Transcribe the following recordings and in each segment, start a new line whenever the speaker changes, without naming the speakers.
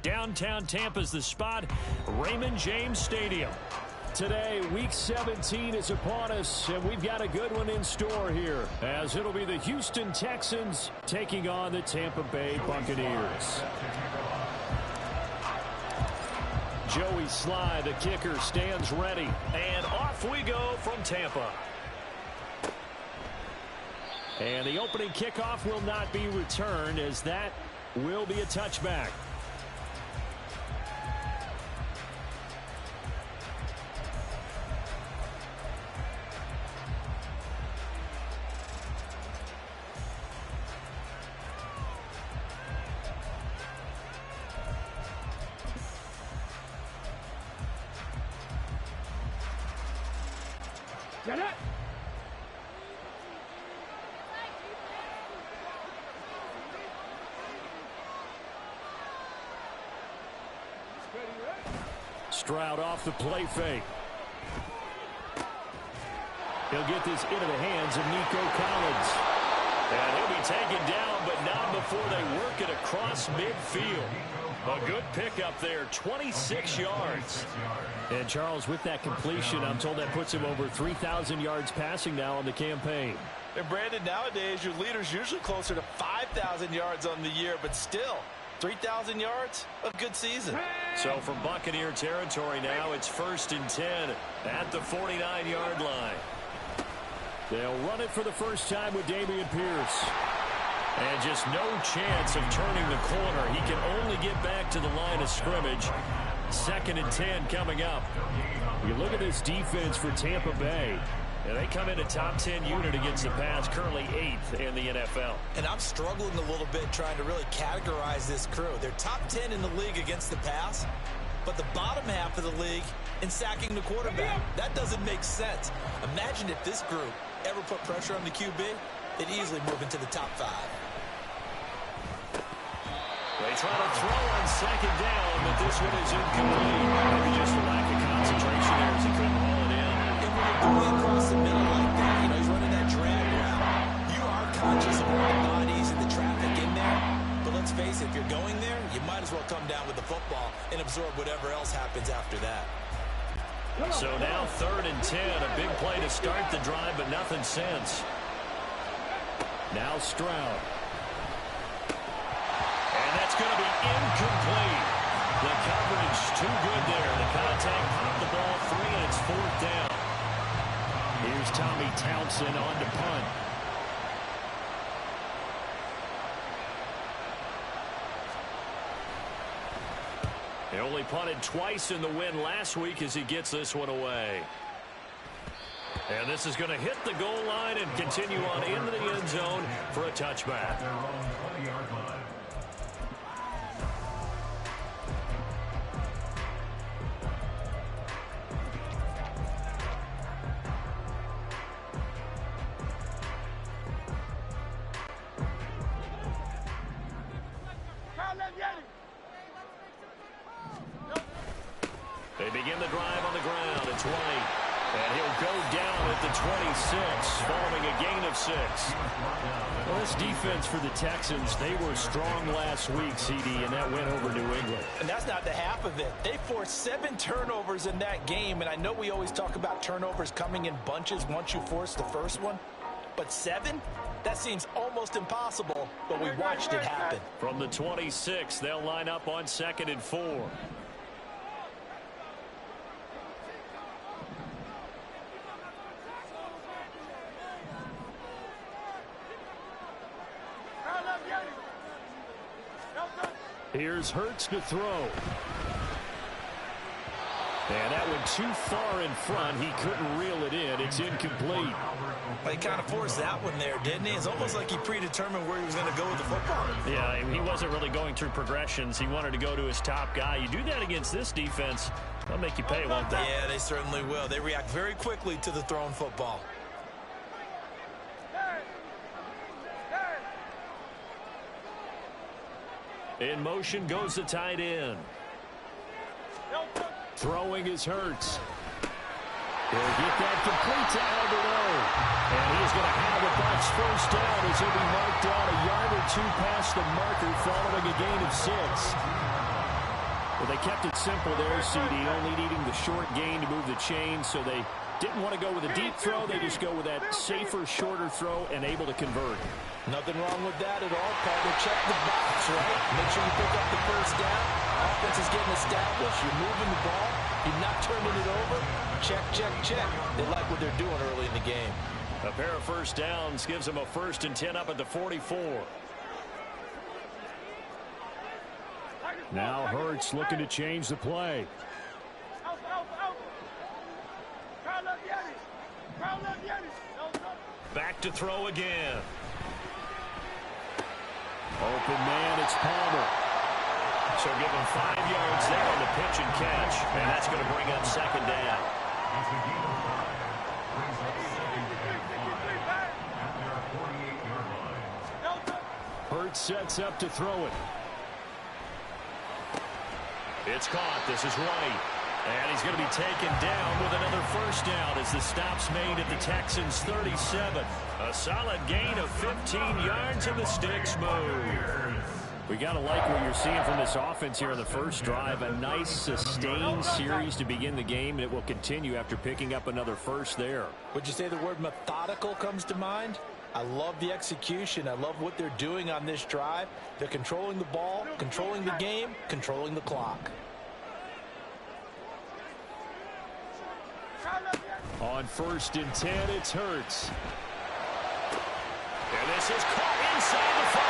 Downtown Tampa's the spot, Raymond James Stadium.
Today, Week 17 is upon us, and we've got a good one in store here, as it'll be the Houston Texans taking on the Tampa Bay Buccaneers. Joey Sly, the kicker, stands ready.
And off we go from Tampa.
And the opening kickoff will not be returned, as that will be a touchback.
Get it!
Stroud off the play fake. He'll get this into the hands of Nico Collins.
And he'll be taken down, but not before they work it across midfield. A good pickup there, 26 yards.
And Charles, with that completion, I'm told that puts him over 3,000 yards passing now on the campaign.
And Brandon, nowadays your leader's usually closer to 5,000 yards on the year, but still, 3,000 yards, a good season.
So from Buccaneer territory now, it's 1st and 10 at the 49-yard line.
They'll run it for the first time with Dameon Pierce.
And just no chance of turning the corner. He can only get back to the line of scrimmage. 2nd and 10 coming up.
You look at this defense for Tampa Bay.
And they come in a top 10 unit against the pass, currently 8th in the NFL.
And I'm struggling a little bit trying to really categorize this crew. They're top 10 in the league against the pass, but the bottom half of the league in sacking the quarterback. That doesn't make sense. Imagine if this group ever put pressure on the QB, they'd easily move into the top 5.
They try to throw on 2nd down, but this one is incomplete. Maybe just a lack of concentration there as he couldn't haul it in.
And when you're going across the middle like that, you know, he's running that drag route. You are conscious of all the bodies and the traffic in there. But let's face it, if you're going there, you might as well come down with the football and absorb whatever else happens after that.
So now 3rd and 10, a big play to start the drive, but nothing since.
Now Stroud.
And that's going to be incomplete. The coverage too good there. The contact popped the ball free, and it's 4th down.
Here's Tommy Townsend on to punt.
He only punted twice in the win last week as he gets this one away. And this is going to hit the goal line and continue on into the end zone for a touchback. They begin the drive on the ground. It's White. And he'll go down at the 26, following a gain of 6.
Well, this defense for the Texans, they were strong last week, CD, and that went over New England.
And that's not the half of it. They forced 7 turnovers in that game, and I know we always talk about turnovers coming in bunches once you force the first one, but 7? That seems almost impossible, but we watched it happen.
From the 26, they'll line up on 2nd and 4.
Here's Hurts to throw. And that went too far in front. He couldn't reel it in. It's incomplete.
He kind of forced that one there, didn't he? It's almost like he predetermined where he was going to go with the football.
Yeah, he wasn't really going through progressions. He wanted to go to his top guy. You do that against this defense, they'll make you pay, won't they?
Yeah, they certainly will. They react very quickly to the thrown football.
In motion goes the tight end.
Throwing is Hurts. He'll get that complete to Alberto. And he's going to have it. That's 1st down as he'll be marked down a yard or 2 past the marker following a gain of 6. Well, they kept it simple there, CD, only needing the short gain to move the chain, so they didn't want to go with a deep throw. They just go with that safer, shorter throw and able to convert.
Nothing wrong with that at all, partner. Check the box, right? Make sure you pick up the first down. Offense is getting established. You're moving the ball. You're not turning it over. Check, check, check. They like what they're doing early in the game.
A pair of first downs gives them a 1st and 10 up at the 44.
Now Hurts looking to change the play.
Back to throw again.
Open man, it's Palmer.
So give him 5 yards there on the pitch and catch. And that's going to bring up 2nd down.
Hurts sets up to throw it.
It's caught. This is White. And he's going to be taken down with another 1st down as the stop's made at the Texans' 37. A solid gain of 15 yards and the sticks move.
We got to like what you're seeing from this offense here in the first drive. A nice sustained series to begin the game, and it will continue after picking up another first there.
Would you say the word methodical comes to mind? I love the execution. I love what they're doing on this drive. They're controlling the ball, controlling the game, controlling the clock.
On 1st and 10, it's Hurts.
And this is caught inside the 5.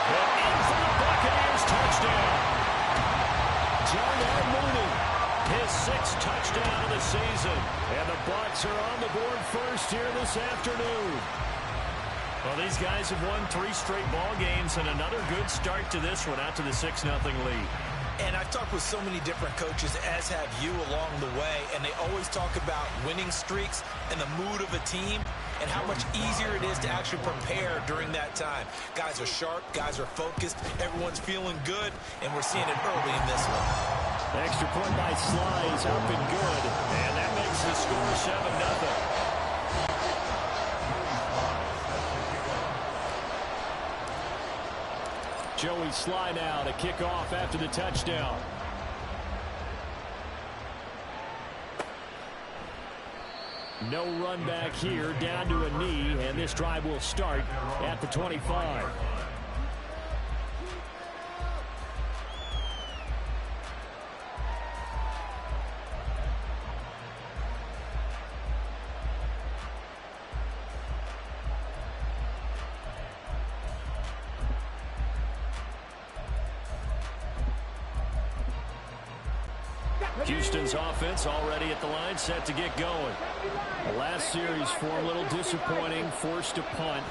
And in for the Buccaneers touchdown.
Darnell Mooney.
His 6th touchdown of the season.
And the Bucs are on the board first here this afternoon.
Well, these guys have won 3 straight ball games and another good start to this one out to the 6-0 lead.
And I've talked with so many different coaches, as have you along the way, and they always talk about winning streaks and the mood of a team and how much easier it is to actually prepare during that time. Guys are sharp, guys are focused, everyone's feeling good, and we're seeing it early in this one.
Extra point by Sly is up and good.
And that makes the score 7-0.
Joey Sly now to kick off after the touchdown. No run back here, down to a knee, and this drive will start at the 25. Houston's offense already at the line, set to get going. The last series for a little disappointing, forced to punt.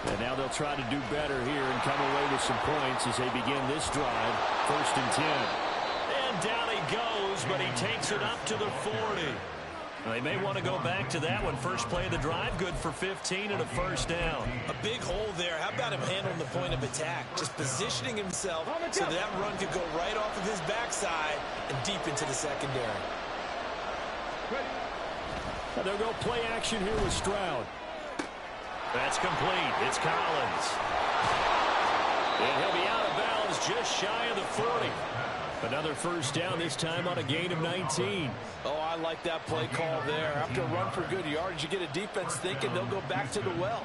And now they'll try to do better here and come away with some points as they begin this drive, 1st and 10.
And down he goes, but he takes it up to the 40. They may want to go back to that one. First play of the drive, good for 15 and a 1st down.
A big hole there. How about him handling the point of attack? Just positioning himself so that run could go right off of his backside and deep into the secondary.
They'll go play action here with Stroud.
That's complete. It's Collins. And he'll be out of bounds just shy of the 40.
Another 1st down, this time on a gain of 19.
Oh, I like that play call there. After a run for good yards, you get a defense thinking they'll go back to the well.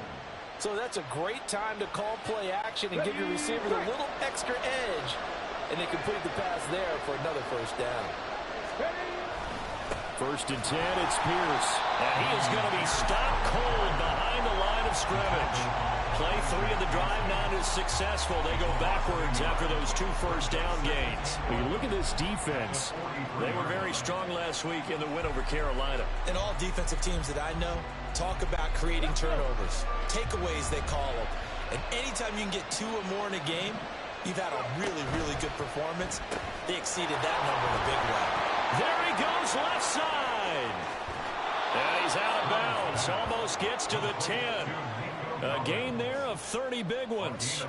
So that's a great time to call play action and give your receiver a little extra edge. And they complete the pass there for another 1st down.
1st and 10, it's Pierce.
And he is going to be stopped cold behind the line of scrimmage. Play 3 of the drive not as successful. They go backwards after those 2 1st down gains.
When you look at this defense,
they were very strong last week in the win over Carolina.
And all defensive teams that I know talk about creating turnovers. Takeaways, they call them. And anytime you can get 2 or more in a game, you've had a really, really good performance. They exceeded that number in a big way.
There he goes, left side. And he's out of bounds. Almost gets to the 10. A gain there of 30 big ones.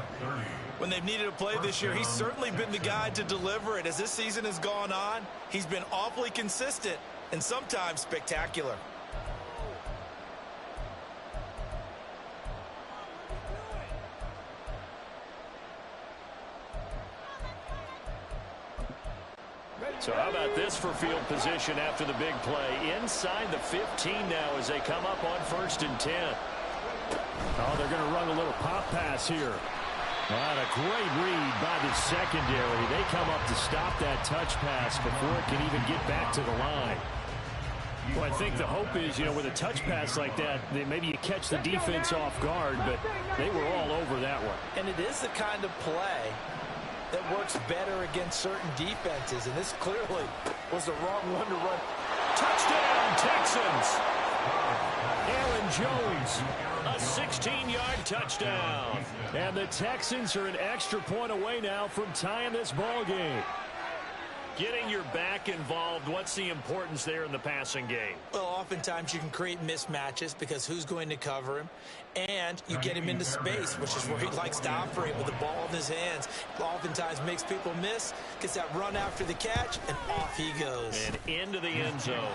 When they've needed a play this year, he's certainly been the guy to deliver it. As this season has gone on, he's been awfully consistent and sometimes spectacular.
So how about this for field position after the big play? Inside the 15 now as they come up on 1st and 10.
Oh, they're going to run a little pop pass here. And a great read by the secondary. They come up to stop that touch pass before it can even get back to the line. Well, I think the hope is, with a touch pass like that, maybe you catch the defense off guard, but they were all over that one.
And it is the kind of play that works better against certain defenses, and this clearly was the wrong one to run.
Touchdown, Texans! Aaron Jones, a 16-yard touchdown.
And the Texans are an extra point away now from tying this ball game.
Getting your back involved, what's the importance there in the passing game?
Well, oftentimes you can create mismatches because who's going to cover him, and you get him into space, which is where he likes to operate with the ball in his hands. Oftentimes makes people miss, gets that run after the catch, and off he goes.
And into the end zone.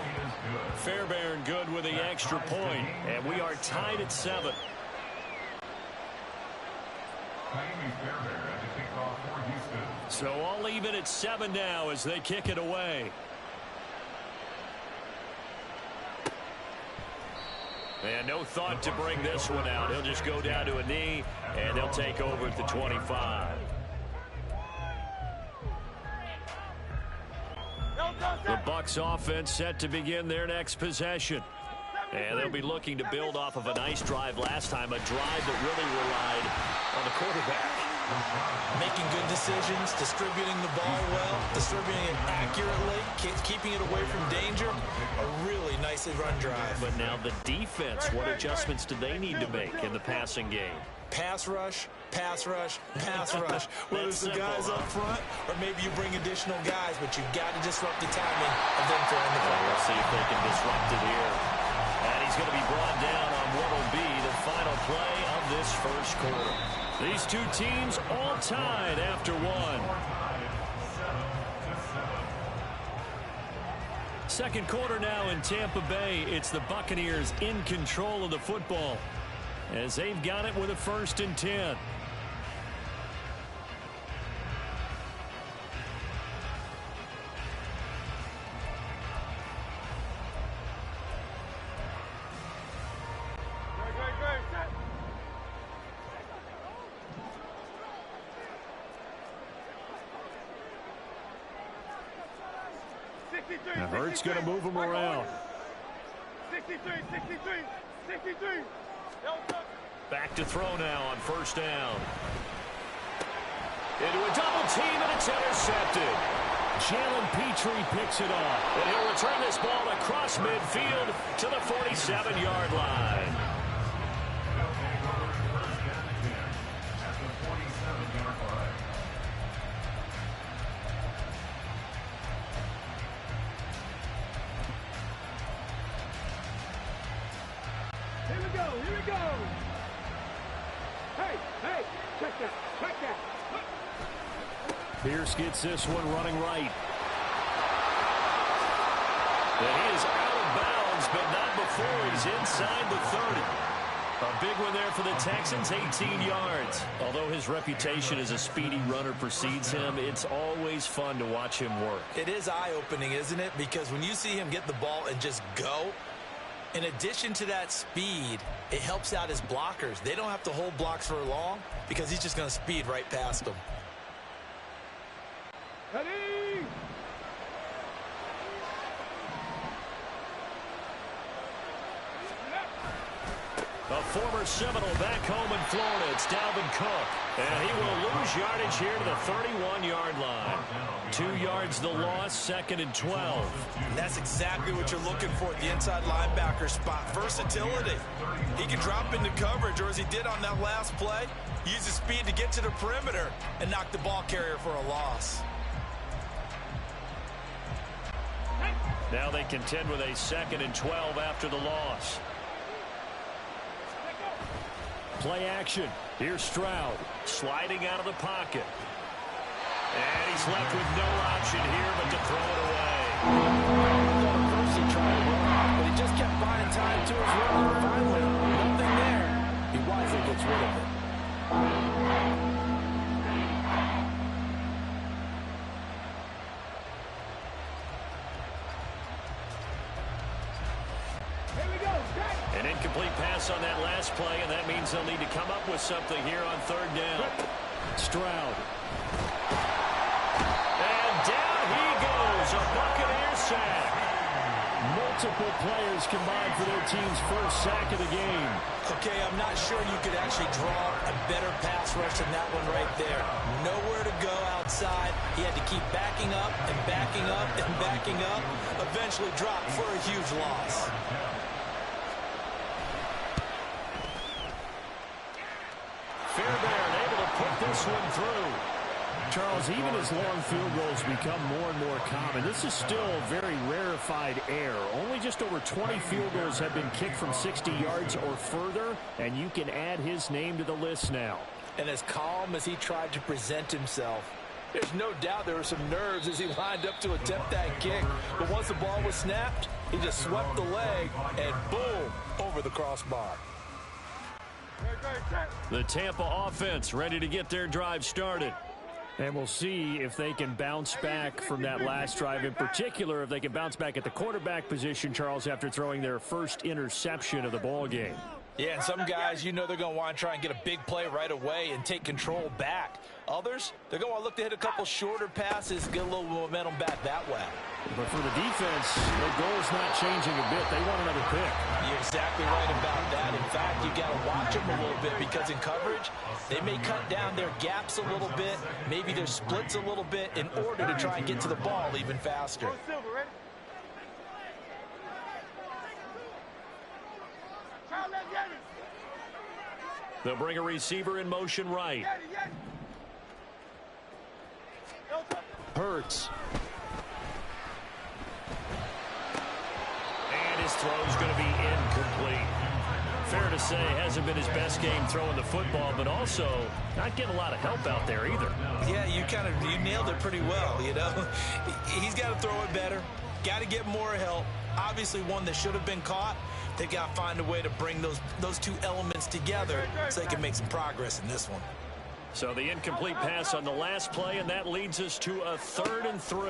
Fairbairn good with the extra point, and we are tied at 7. So all even at 7 now as they kick it away. And no thought to bring this one out. He'll just go down to a knee, and they'll take over at the 25. The Bucs offense set to begin their next possession. And they'll be looking to build off of a nice drive last time, a drive that really relied on the quarterback.
Making good decisions, distributing the ball well, distributing it accurately, keeping it away from danger. A really nicely run drive.
But now the defense, what adjustments do they need to make in the passing game?
Pass rush, pass rush, pass rush. Whether it's the guys up front or maybe you bring additional guys, but you've got to disrupt the timing of them throwing the ball.
We'll see if they can disrupt it here. And he's going to be brought down on what will be the final play of this first quarter. These two teams all tied after one. Second quarter now in Tampa Bay. It's the Buccaneers in control of the football as they've got it with a 1st and 10.
Now Hurts going to move him around.
63.
Back to throw now on 1st down. Into a double team, and it's intercepted.
Jalen Petrie picks it off.
And he'll return this ball across midfield to the 47-yard line.
Here we go. Hey, check that.
Pierce gets this one running right.
And he is out of bounds, but not before he's inside the 30. A big one there for the Texans, 18 yards. Although his reputation as a speedy runner precedes him, it's always fun to watch him work.
It is eye-opening, isn't it? Because when you see him get the ball and just go, in addition to that speed, it helps out his blockers. They don't have to hold blocks for long because he's just going to speed right past them.
Ready?
A former Seminole back home in Florida. It's Dalvin Cook. And he will lose yardage here to the 31-yard line. 2 yards the loss, 2nd and 12.
And that's exactly what you're looking for at the inside linebacker spot. Versatility. He can drop into coverage, or as he did on that last play, use his speed to get to the perimeter and knock the ball carrier for a loss.
Now they contend with a 2nd and 12 after the loss.
Play action. Here's Stroud.
Sliding out of the pocket. And he's left with no option here but to throw it away.
First he tried to run, but he just kept finding time to his run. Finally, nothing there. He wisely gets rid of it.
incomplete pass on that last play, and that means they'll need to come up with something here on third down. Stroud. And down he goes, a Buccaneer sack. Multiple players combined for their team's first sack of the game.
Okay, I'm not sure you could actually draw a better pass rush than that one right there. Nowhere to go outside. He had to keep backing up and backing up and backing up. Eventually dropped for a huge loss.
Fairbairn able to put this one through.
Charles, even as long field goals become more and more common, this is still a very rarefied air. Only just over 20 field goals have been kicked from 60 yards or further, and you can add his name to the list now.
And as calm as he tried to present himself, there's no doubt there were some nerves as he lined up to attempt that kick. But once the ball was snapped, he just swept the leg and boom, over the crossbar.
The Tampa offense ready to get their drive started.
And we'll see if they can bounce back from that last drive. In particular, if they can bounce back at the quarterback position, Charles, after throwing their first interception of the ball game.
Yeah, and some guys, you know they're going to want to try and get a big play right away and take control back. Others, they're going to look to hit a couple shorter passes, get a little momentum back that way.
But for the defense, their goal's not changing a bit. They want another pick.
You're exactly right about that. In fact, you got to watch them a little bit because in coverage, they may cut down their gaps a little bit, maybe their splits a little bit in order to try and get to the ball even faster.
They'll bring a receiver in motion right.
Hurts.
And his throw's going to be incomplete. Fair to say, hasn't been his best game throwing the football, but also not getting a lot of help out there either.
Yeah, you nailed it pretty well, you know. He's got to throw it better. Got to get more help. Obviously one that should have been caught. They've got to find a way to bring those two elements together so they can make some progress in this one.
So the incomplete pass on the last play, and that leads us to a 3rd and 3.
Work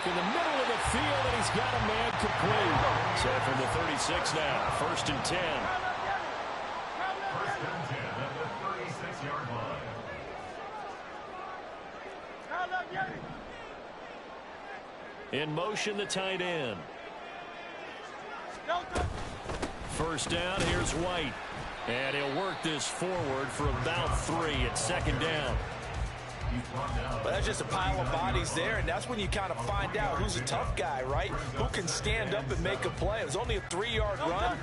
in the middle of the field, and he's got a man complete.
So from the 36 now, 1st and 10.
First and 10 at the 36-yard line.
In motion, the tight end. 1st down, here's White. And he'll work this forward for about 3 at 2nd down.
But that's just a pile of bodies there, and that's when you kind of find out who's a tough guy, right? Who can stand up and make a play. It was only a 3-yard run,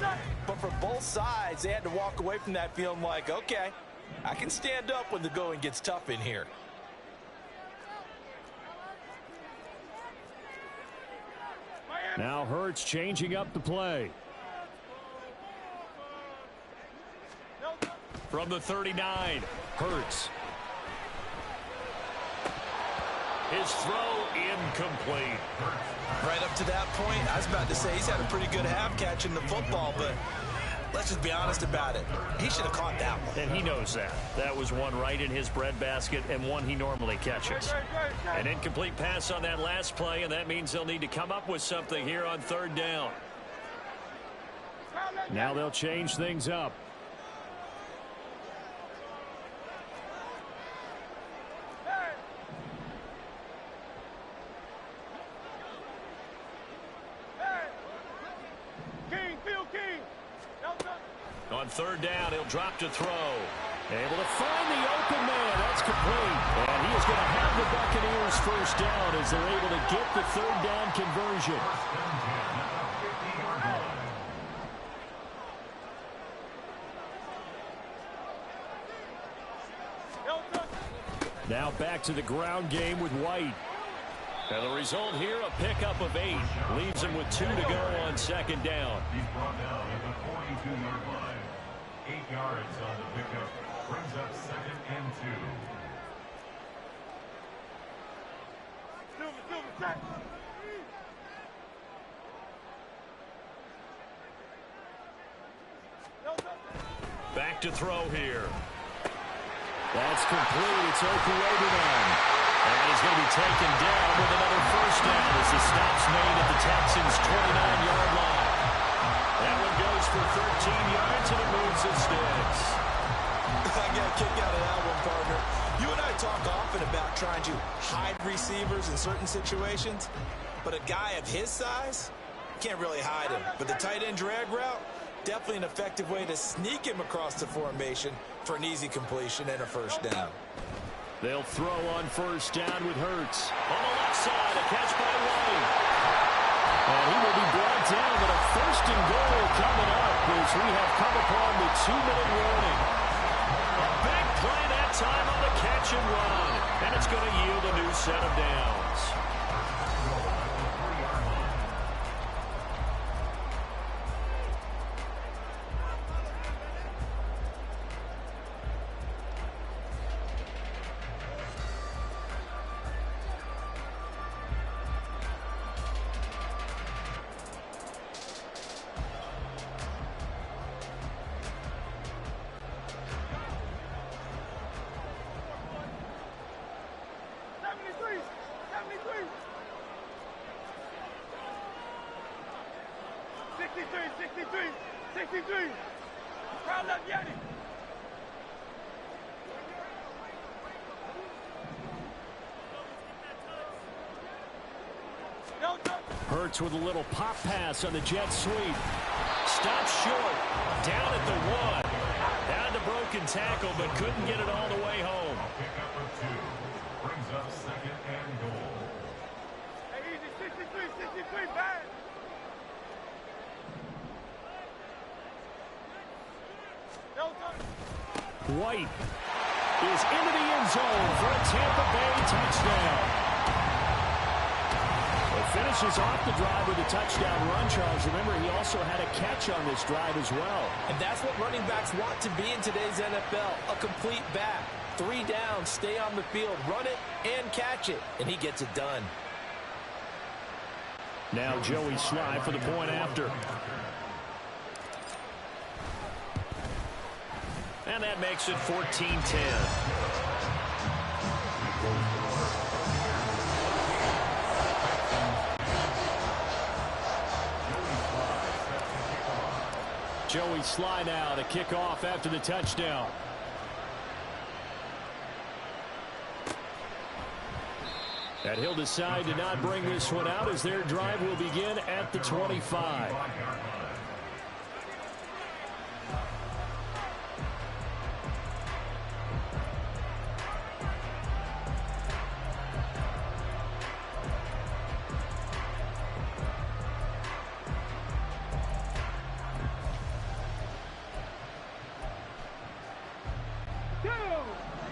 but for both sides, they had to walk away from that feeling like, okay, I can stand up when the going gets tough in here.
Now Hurts changing up the play.
From the 39, Hurts. His throw incomplete.
Right up to that point, I was about to say he's had a pretty good half catching the football, but let's just be honest about it. He should have caught that one.
And he knows that. That was one right in his breadbasket and one he normally catches. An incomplete pass on that last play, and that means they'll need to come up with something here on 3rd down.
Now they'll change things up.
On 3rd down, he'll drop to throw.
Able to find the open man. That's complete. And he is going to have the Buccaneers 1st down as they're able to get the 3rd down conversion. Now back to the ground game with White.
And the result here, a pickup of 8. Leaves him with 2 to go on 2nd down.
He's brought down at the 42-yard line. 8 yards on the pickup. Brings up 2nd and 2.
Back to throw here.
That's complete. It's Okuodunan.
And he's going to be taken down with another 1st down as the stop's made at the Texans' 29-yard line. for 13 yards, and it moves the sticks.
I got a kick out of that one, partner. You and I talk often about trying to hide receivers in certain situations, but a guy of his size, can't really hide him. But the tight end drag route, definitely an effective way to sneak him across the formation for an easy completion and a first down.
They'll throw on first down with Hurts.
On the left side, a catch by White.
And he will be brought down with a first and goal coming up as we have come upon the 2-minute warning.
A big play that time on the catch and run. And it's going to yield a new set of downs.
Hurts with a little pop pass on the jet sweep.
Stopped short. Down at the 1. Had the broken tackle, but couldn't get it all the way home.
Pickup of 2. Brings up second and goal.
Hey, easy, 63, back.
White is into the end zone for a Tampa Bay touchdown. Finishes off the drive with a touchdown run, Charles. Remember, he also had a catch on this drive as well.
And that's what running backs want to be in today's NFL, a complete back. 3 downs, stay on the field, run it, and catch it. And he gets it done.
Now Joey Sly for the point after.
And that makes it 14-10.
Joey Sly now to kick off after the touchdown. And he'll decide to not bring this one out as their drive will begin at the 25.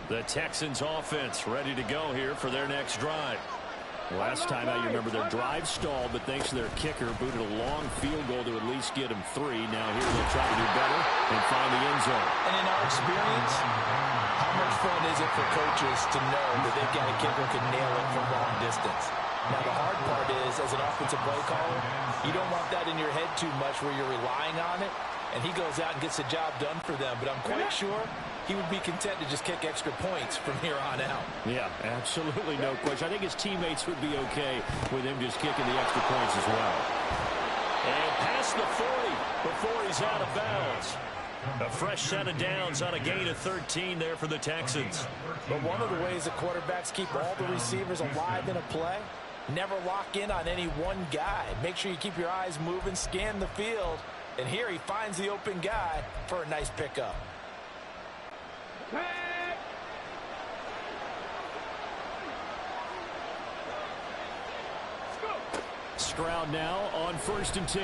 The Texans offense ready to go here for their next drive.
Last time out, you remember their drive stalled, but thanks to their kicker, booted a long field goal to at least get them 3. Now here they'll try to do better and find the end zone.
And in our experience, how much fun is it for coaches to know that they've got a kicker who can nail it from long distance? Now the hard part is, as an offensive play caller, you don't want that in your head too much where you're relying on it, and he goes out and gets the job done for them. But I'm quite sure he would be content to just kick extra points from here on out.
Yeah, absolutely no question. I think his teammates would be okay with him just kicking the extra points as well.
And past the 40 before he's out of bounds. A fresh set of downs on a gain of 13 there for the Texans.
But one of the ways that quarterbacks keep all the receivers alive in a play, never lock in on any one guy. Make sure you keep your eyes moving, scan the field. And here he finds the open guy for a nice pickup.
Stroud now on 1st and 10.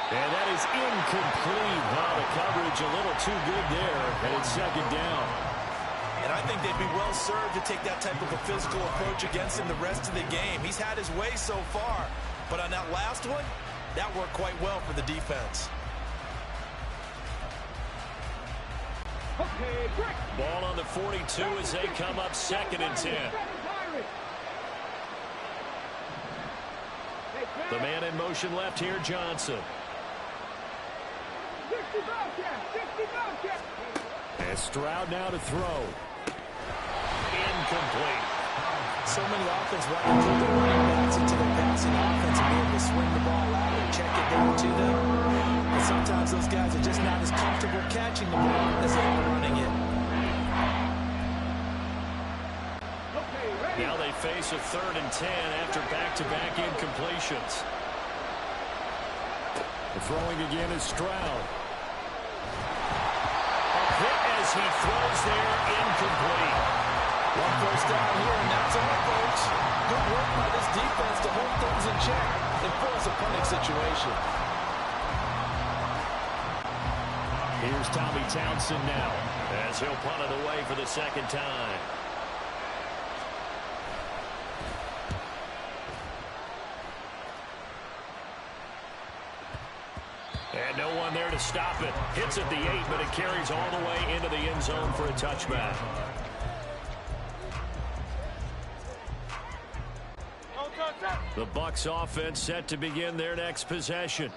And that is incomplete. Wow, the coverage a little too good there, and it's 2nd down.
And I think they'd be well served to take that type of a physical approach against him the rest of the game. He's had his way so far, but on that last one, that worked quite well for the defense.
Ball on the 42 as they come up 2nd and 10. The man in motion left here, Johnson.
And Stroud now to throw.
Incomplete.
So many offense want to put their running backs into their passing offense and be able to swing the ball out or check it down to them. And sometimes those guys are just not as comfortable catching the ball as they are running it.
Now they face a 3rd and 10 after back-to-back incompletions. The throwing again is Stroud. A hit as he throws there, incomplete.
One first down here, and that's all, folks. Good work by this defense to hold things in check and force a punting situation.
Here's Tommy Townsend now, as he'll punt it away for the 2nd time. And no one there to stop it. Hits at the 8, but it carries all the way into the end zone for a touchback. The Bucs offense set to begin their next possession.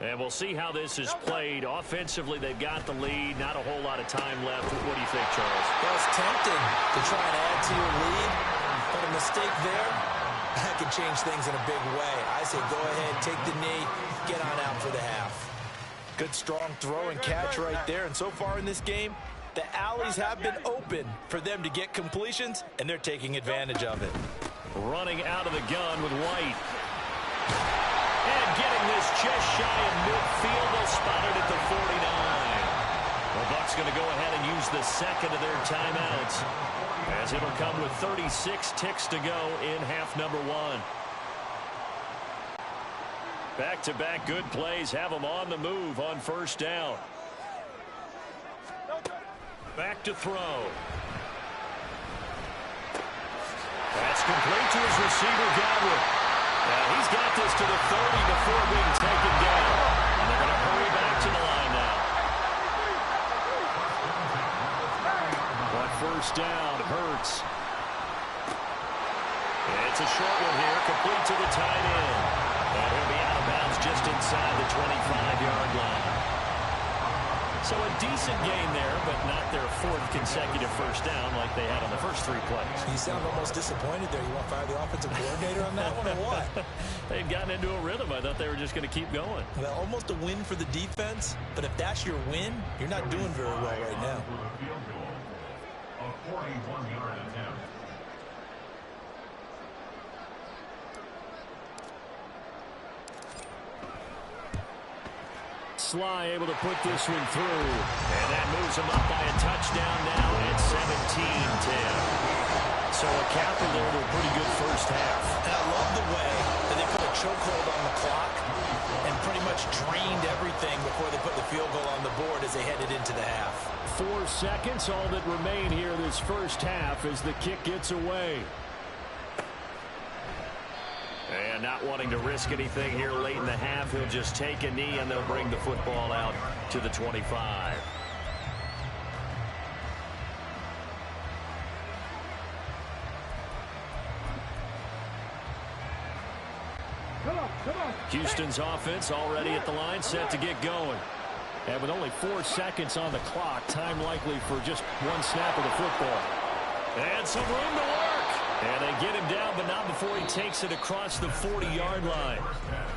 And we'll see how this is played. Offensively, they've got the lead. Not a whole lot of time left. What do you think, Charles?
Well, it's tempting to try and add to your lead, but a mistake there, that can change things in a big way. I say go ahead, take the knee, get on out for the half. Good, strong throw and catch right there. And so far in this game, the alleys have been open for them to get completions, and they're taking advantage of it.
Running out of the gun with White. And getting this just shy of midfield. They'll spot it at the 49. The Bucs going to go ahead and use the second of their timeouts, as it'll come with 36 ticks to go in half number 1. Back-to-back good plays have them on the move on 1st down. Back to throw. That's complete to his receiver, Godwin. Now he's got this to the 30 before being taken down. And they're going to hurry back to the line now. On 1st down, Hurts. It's a short one here, complete to the tight end. And he'll be out of bounds just inside the 25-yard line. So a decent gain there, but not their 4th consecutive 1st down like they had on the first 3 plays.
You sound almost disappointed there. You want to fire the offensive coordinator on that one or what?
They'd gotten into a rhythm. I thought they were just going to keep going.
Well, almost a win for the defense, but if that's your win, you're not doing very well right now.
A 41-yard attempt.
Sly able to put this one through. And that moves him up by a touchdown now. It's 17-10. So a capper there to a pretty good 1st half.
And I love the way that they put a chokehold on the clock and pretty much drained everything before they put the field goal on the board as they headed into the half.
4 seconds, all that remain here this 1st half as the kick gets away. And not wanting to risk anything here late in the half, he'll just take a knee and they'll bring the football out to the 25. Houston's offense already at the line, set to get going. And with only 4 seconds on the clock, time likely for just 1 snap of the football. And some room to work. And they get him down, but not before he takes it across the 40-yard line.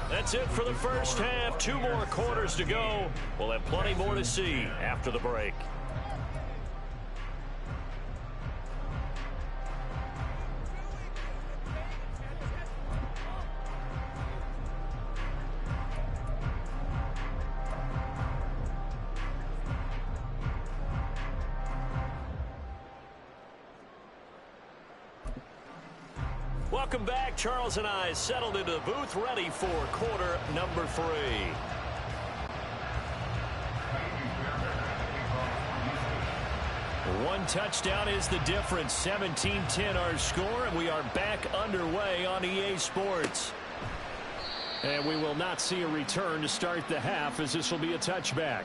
That's it for the 1st half. 2 more quarters to go. We'll have plenty more to see after the break. Welcome back. Charles and I settled into the booth, ready for quarter number 3. One touchdown is the difference. 17-10 our score, and we are back underway on EA Sports. And we will not see a return to start the half, as this will be a touchback.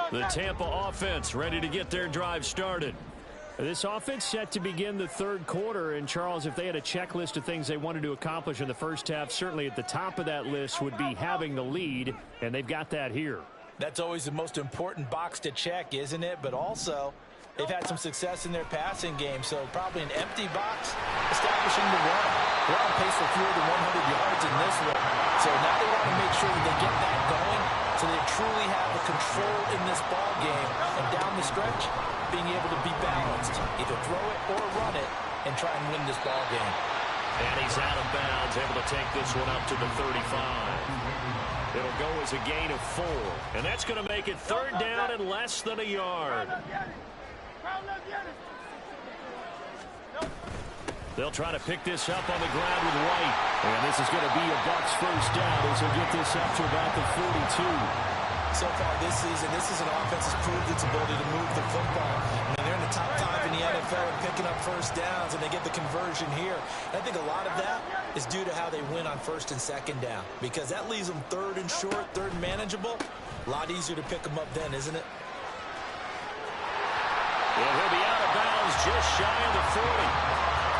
The Tampa offense ready to get their drive started. This offense set to begin the 3rd quarter. And, Charles, if they had a checklist of things they wanted to accomplish in the 1st half, certainly at the top of that list would be having the lead, and they've got that here.
That's always the most important box to check, isn't it? But also, they've had some success in their passing game, so probably an empty box establishing the run. They're on pace for fewer than 100 yards in this one. So now they want to make sure that they get that going so they truly have a control in this ball game. And down the stretch, being able to be balanced. Either throw it or run it and try and win this ball game.
And he's out of bounds, able to take this one up to the 35. It'll go as a gain of 4. And that's going to make it 3rd down and less than a yard. They'll try to pick this up on the ground with White. And this is going to be a Bucs first down as he'll get this up to about the 42.
So far this season, this is an offense that's proved its ability to move the football. I mean, they're in the top 5 in the NFL and picking up first downs, and they get the conversion here. And I think a lot of that is due to how they win on 1st and 2nd down, because that leaves them 3rd and short, 3rd and manageable. A lot easier to pick them up then, isn't it?
And he'll be out of bounds just shy of the 40.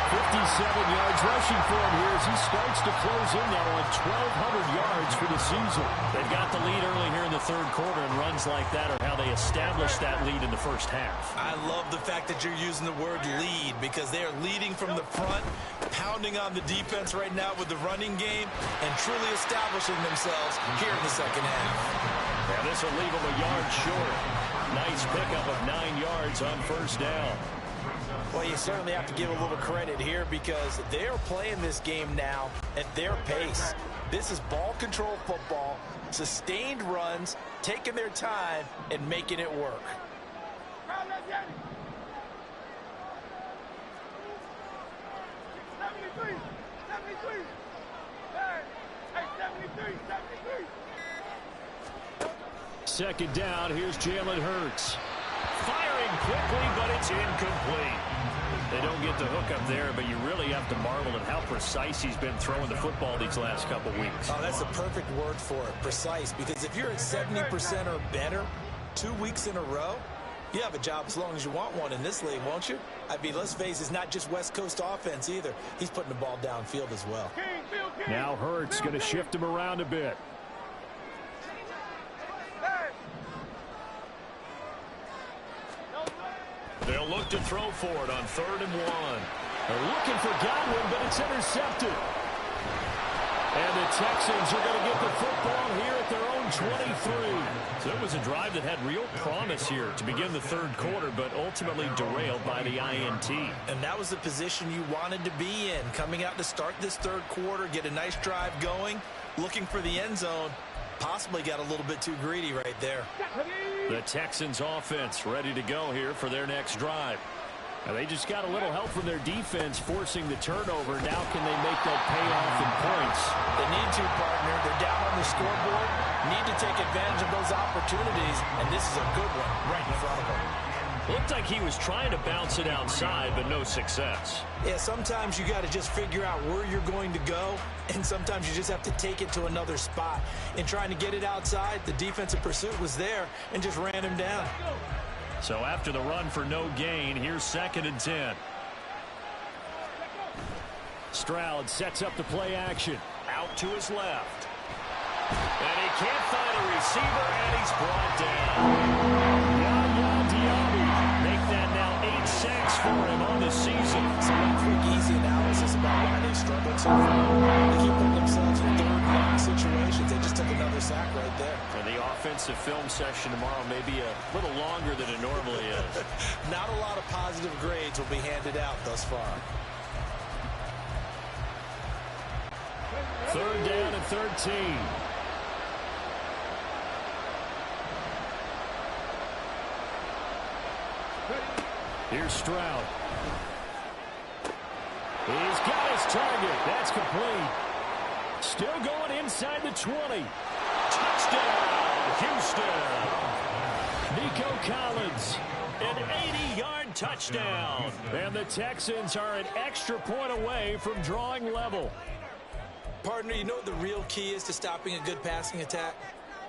57 yards rushing for him here as he starts to close in now on 1,200 yards for the season.
They've got the lead early here in the 3rd quarter, and runs like that are how they establish that lead in the first half.
I love the fact that you're using the word lead, because they are leading from the front, pounding on the defense right now with the running game, and truly establishing themselves here in the 2nd half.
Yeah, this will leave them a yard short. Nice pickup of 9 yards on 1st down.
Well, you certainly have to give a little credit here, because they're playing this game now at their pace. This is ball control football, sustained runs, taking their time, and making it work.
2nd down, here's Jalen Hurts.
Firing quickly, but it's incomplete. They don't get the hook up there, but you really have to marvel at how precise he's been throwing the football these last couple weeks.
Oh, that's the perfect word for it, precise. Because if you're at 70% or better 2 weeks in a row, you have a job as long as you want one in this league, won't you? I mean, let's face it, it's not just West Coast offense either. He's putting the ball downfield as well.
Now Hurts going to shift him around a bit.
They'll look to throw for it on 3rd and 1.
They're looking for Godwin, but it's intercepted. And the Texans are going to get the football here at their own 23.
So it was a drive that had real promise here to begin the 3rd quarter, but ultimately derailed by the INT.
And that was the position you wanted to be in, coming out to start this 3rd quarter, get a nice drive going, looking for the end zone. Possibly got a little bit too greedy right there.
The Texans offense ready to go here for their next drive.
Now they just got a little help from their defense forcing the turnover. Now can they make that pay off in points?
They need to, partner. They're down on the scoreboard. Need to take advantage of those opportunities, and this is a good one right in front of them.
Looked like he was trying to bounce it outside, but no success.
Yeah, sometimes you got to just figure out where you're going to go, and sometimes you just have to take it to another spot. In trying to get it outside, the defensive pursuit was there and just ran him down.
So after the run for no gain, here's 2nd and 10.
Stroud sets up the play action.
Out to his left. And he can't find a receiver, and he's brought down. Make that now 8 sacks for him on the season.
Some quick, easy analysis about why they struggled so far. They keep putting themselves in 3rd and long situations. They just took another sack right there.
And the offensive film session tomorrow may be a little longer than it normally is.
Not a lot of positive grades will be handed out thus far.
3rd down and 13. Here's Stroud. He's got his target. That's complete. Still going inside the 20.
Touchdown, Houston.
Nico Collins.
An 80-yard touchdown.
And the Texans are an extra point away from drawing level.
Partner, you know what the real key is to stopping a good passing attack?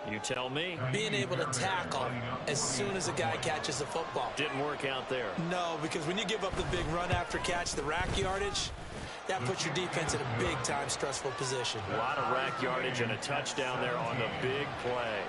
You tell me.
Being able to tackle as soon as a guy catches the football.
Didn't work out there.
No, because when you give up the big run after catch, the rack yardage, that puts your defense in a big-time stressful position.
A lot of rack yardage and a touchdown there on the big play.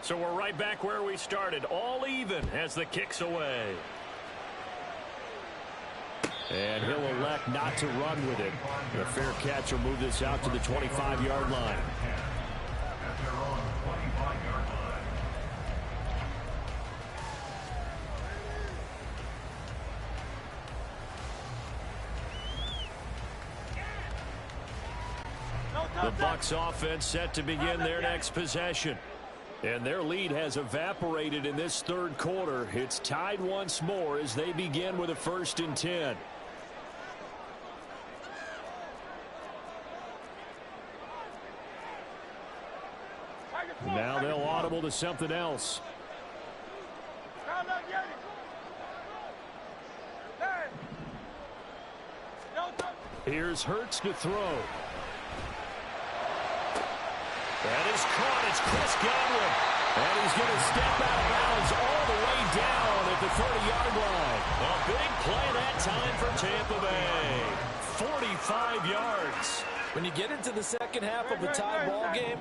So we're right back where we started, all even as the kick's away.
And he'll elect not to run with it. The fair catch will move this out to the 25-yard line.
At their own 25-yard line.
The Bucs offense set to begin their next possession. And their lead has evaporated in this third quarter. It's tied once more as they begin with a 1st and 10. Now they'll audible to something else. Here's Hurts to throw. That is caught. It's Chris Godwin. And he's going to step out of bounds all the way down at the 30-yard line. A big play that time for Tampa Bay. 45 yards.
When you get into the second half of a tie ball game,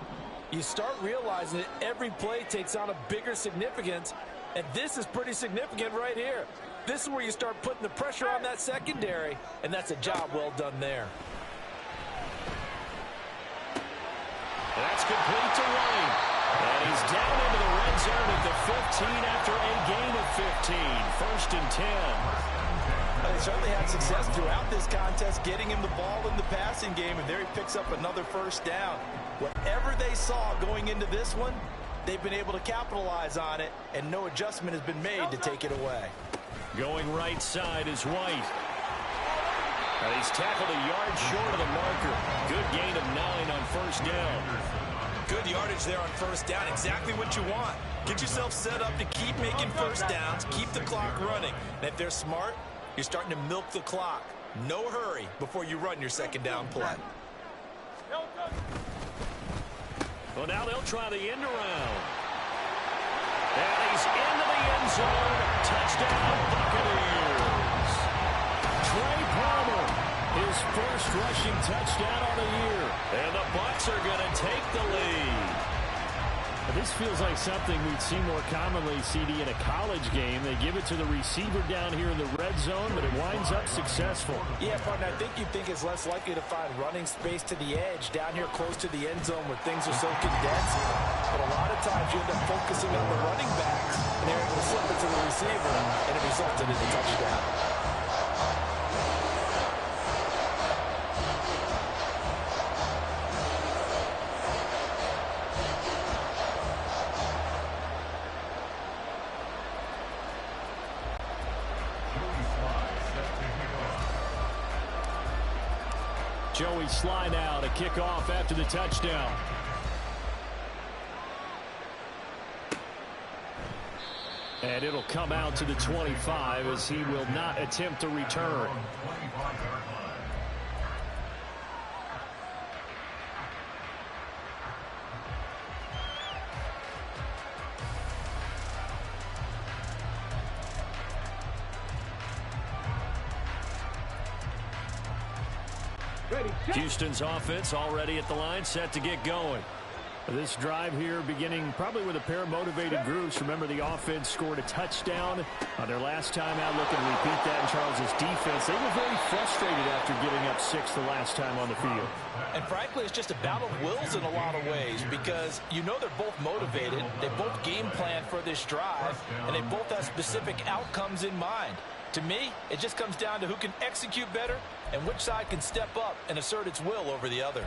you start realizing that every play takes on a bigger significance, and this is pretty significant right here. This is where you start putting the pressure on that secondary, and that's a job well done there.
That's complete to Wayne. And he's down into the red zone at the 15 after a gain of 15. 1st and 10.
They certainly had success throughout this contest, getting him the ball in the passing game, and there he picks up another 1st down. Whatever they saw going into this one, they've been able to capitalize on it, and no adjustment has been made to take it away.
Going right side is White. And he's tackled a yard short of the marker. Good gain of 9 on 1st down.
Good yardage there on 1st down. Exactly what you want. Get yourself set up to keep making 1st downs, keep the clock running. And if they're smart, you're starting to milk the clock. No hurry before you run your 2nd down play.
Well, now they'll try the end around. And he's into the end zone. Touchdown, Buccaneers. Trey Palmer, his 1st rushing touchdown on the year. And the Bucs are going to take the lead.
This feels like something we'd see more commonly, CD, in a college game. They give it to the receiver down here in the red zone, but it winds up successful.
Yeah, partner, I think it's less likely to find running space to the edge down here close to the end zone where things are so condensed. But a lot of times you end up focusing on the running backs, and they're able to slip it to the receiver, and it resulted in a touchdown.
Joey Sly now to kick off after the touchdown. And it'll come out to the 25 as he will not attempt to return.
Houston's offense already at the line, set to get going.
This drive here beginning probably with a pair of motivated groups. Remember, the offense scored a touchdown on their last time out. Looking to repeat that in Charles' defense. They were very frustrated after giving up 6 the last time on the field.
And frankly, it's just a battle of wills in a lot of ways because you know they're both motivated. They both game plan for this drive, and they both have specific outcomes in mind. To me, it just comes down to who can execute better and which side can step up and assert its will over the other.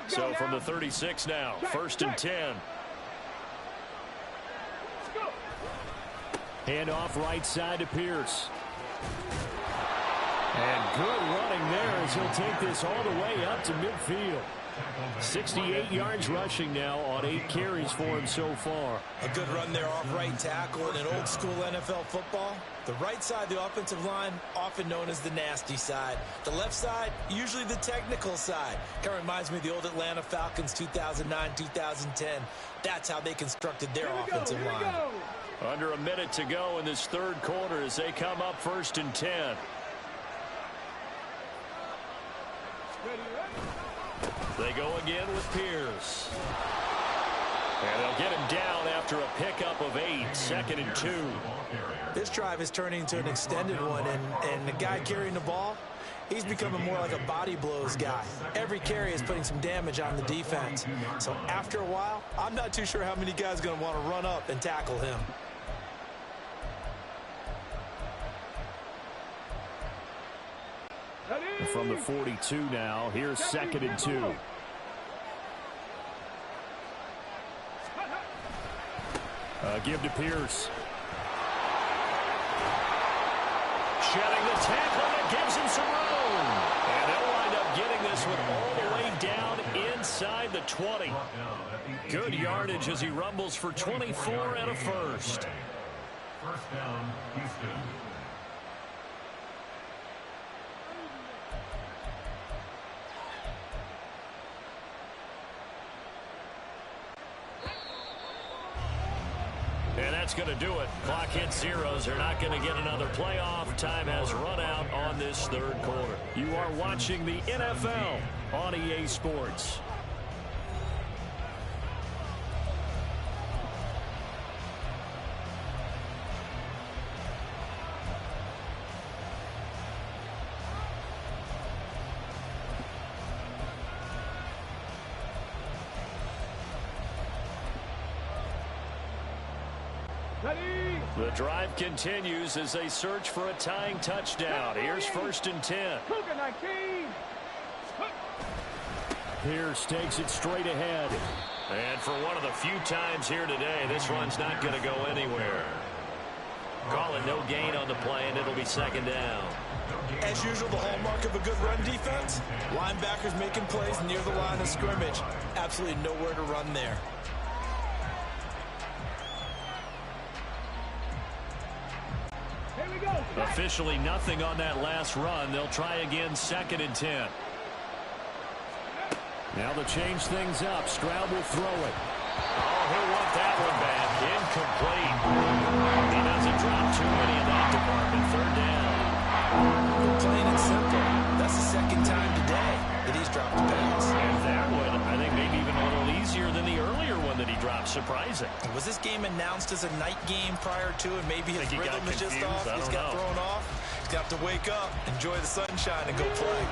So from the 36 now, 1st and 10.
Handoff right side to Pierce. And good running there as he'll take this all the way up to midfield. 68 yards rushing now on 8 carries for him so far.
A good run there off right tackle in an old school NFL football. The right side of the offensive line, often known as the nasty side. The left side, usually the technical side. Kind of reminds me of the old Atlanta Falcons 2009-2010. That's how they constructed their offensive line.
Under a minute to go in this third quarter as they come up 1st and 10. They go again with Pierce. And they'll get him down after a pickup of 8, 2nd and 2.
This drive is turning into an extended one, and the guy carrying the ball, he's becoming more like a body blows guy. Every carry is putting some damage on the defense. So after a while, I'm not too sure how many guys are going to want to run up and tackle him.
From the 42 now, here's 2nd and 2. Give to Pierce.
Shedding the tackle that gives him some room. And they'll wind up getting this one all the way down inside the 20. Good yardage as he rumbles for 24 and a first.
First down, Houston.
And that's going to do it. Clock hits zeros. They're not going to get another playoff. Time has run out on this third quarter.
You are watching the NFL on EA Sports.
The drive continues as they search for a tying touchdown. Here's 1st and 10.
Pierce takes it straight ahead.
And for one of the few times here today, this run's not going to go anywhere. Call it no gain on the play, and it'll be 2nd down.
As usual, the hallmark of a good run defense, linebackers making plays near the line of scrimmage. Absolutely nowhere to run there.
Officially nothing on that last run. They'll try again 2nd and 10.
Now to change things up, Stroud will throw it.
Oh, he'll want that one back. Incomplete. He doesn't drop too many in that department. 3rd down.
Plain and simple. That's the 2nd time today that he's dropped a pass.
And that one, I think, maybe even a little easier than the earlier one that he dropped. Surprising.
Was this game announced as a night game prior to it? Maybe his rhythm is just off. He's got thrown off. He's got to wake up, enjoy the sunshine, and go play.